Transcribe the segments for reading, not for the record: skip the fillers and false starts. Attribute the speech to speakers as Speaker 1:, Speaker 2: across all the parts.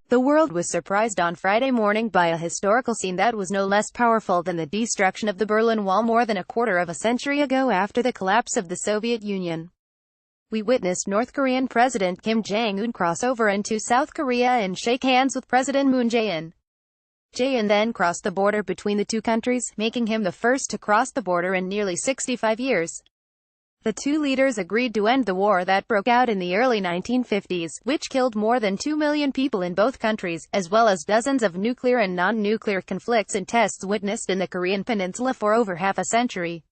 Speaker 1: The world was surprised on Friday morning by a historical scene that was no less powerful than the destruction of the Berlin Wall more than a quarter of a century ago after the collapse of the Soviet Union. We witnessed North Korean President Kim Jong-un cross over into South Korea and shake hands with President Moon Jae-in. Jae-in then crossed the border between the two countries, making him the first to cross the border in nearly 65 years. The two leaders agreed to end the war that broke out in the early 1950s, which killed more than 2 million people in both countries, as well as dozens of nuclear and non-nuclear conflicts and tests witnessed in the Korean peninsula for over half a century.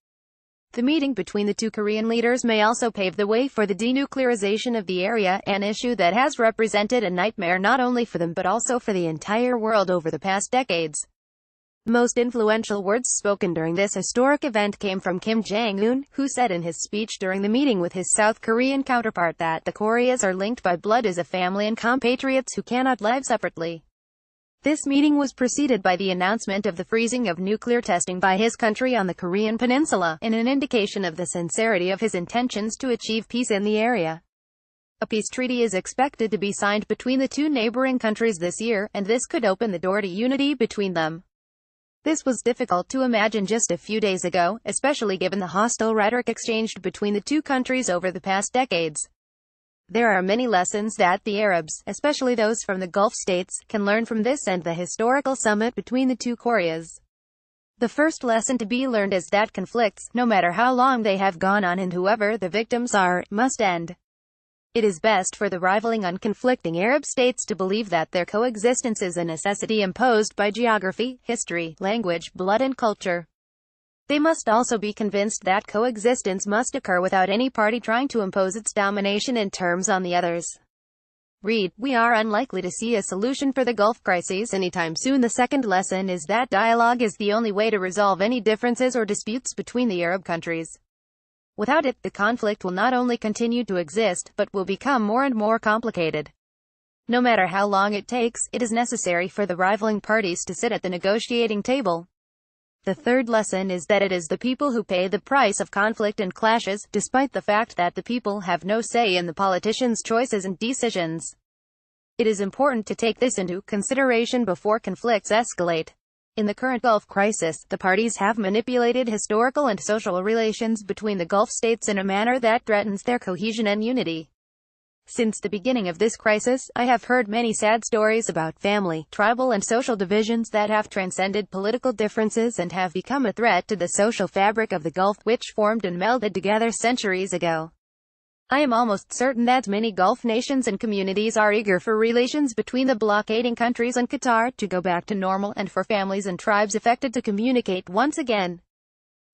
Speaker 1: The meeting between the two Korean leaders may also pave the way for the denuclearization of the area, an issue that has represented a nightmare not only for them but also for the entire world over the past decades. The most influential words spoken during this historic event came from Kim Jong-un, who said in his speech during the meeting with his South Korean counterpart that the Koreas are linked by blood as a family and compatriots who cannot live separately. This meeting was preceded by the announcement of the freezing of nuclear testing by his country on the Korean peninsula, in an indication of the sincerity of his intentions to achieve peace in the area. A peace treaty is expected to be signed between the two neighboring countries this year, and this could open the door to unity between them. This was difficult to imagine just a few days ago, especially given the hostile rhetoric exchanged between the two countries over the past decades. There are many lessons that the Arabs, especially those from the Gulf states, can learn from this and the historical summit between the two Koreas. The first lesson to be learned is that conflicts, no matter how long they have gone on and whoever the victims are, must end. It is best for the rivaling and conflicting Arab states to believe that their coexistence is a necessity imposed by geography, history, language, blood and culture. They must also be convinced that coexistence must occur without any party trying to impose its domination in terms on the others. Read, we are unlikely to see a solution for the Gulf crises anytime soon. The second lesson is that dialogue is the only way to resolve any differences or disputes between the Arab countries. Without it, the conflict will not only continue to exist, but will become more and more complicated. No matter how long it takes, it is necessary for the rivaling parties to sit at the negotiating table. The third lesson is that it is the people who pay the price of conflict and clashes, despite the fact that the people have no say in the politicians' choices and decisions. It is important to take this into consideration before conflicts escalate. In the current Gulf crisis, the parties have manipulated historical and social relations between the Gulf states in a manner that threatens their cohesion and unity. Since the beginning of this crisis, I have heard many sad stories about family, tribal and social divisions that have transcended political differences and have become a threat to the social fabric of the Gulf, which formed and melded together centuries ago. I am almost certain that many Gulf nations and communities are eager for relations between the blockading countries and Qatar to go back to normal and for families and tribes affected to communicate once again.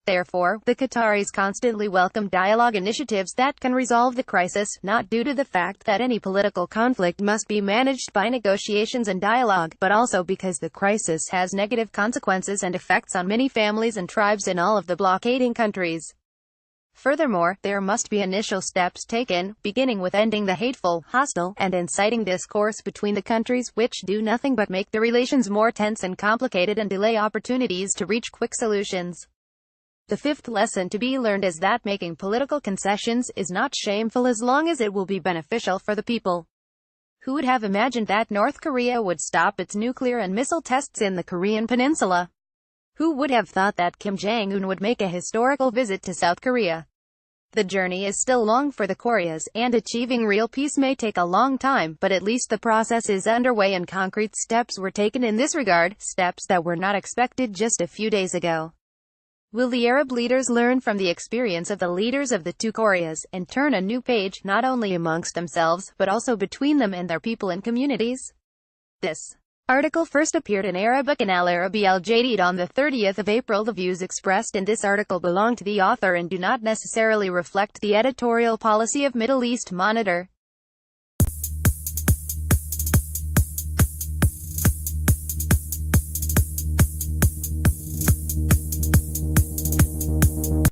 Speaker 1: Therefore, the Qataris constantly welcome dialogue initiatives that can resolve the crisis, not due to the fact that any political conflict must be managed by negotiations and dialogue, but also because the crisis has negative consequences and effects on many families and tribes in all of the blockading countries. Furthermore, there must be initial steps taken, beginning with ending the hateful, hostile, and inciting discourse between the countries, which do nothing but make the relations more tense and complicated and delay opportunities to reach quick solutions. The fifth lesson to be learned is that making political concessions is not shameful as long as it will be beneficial for the people. Who would have imagined that North Korea would stop its nuclear and missile tests in the Korean peninsula? Who would have thought that Kim Jong-un would make a historical visit to South Korea? The journey is still long for the Koreas, and achieving real peace may take a long time, but at least the process is underway and concrete steps were taken in this regard, steps that were not expected just a few days ago. Will the Arab leaders learn from the experience of the leaders of the two Koreas, and turn a new page, not only amongst themselves, but also between them and their people and communities? This article first appeared in Arabic in Al Arabi Al Jadid on the 30th of April. The views expressed in this article belong to the author and do not necessarily reflect the editorial policy of Middle East Monitor.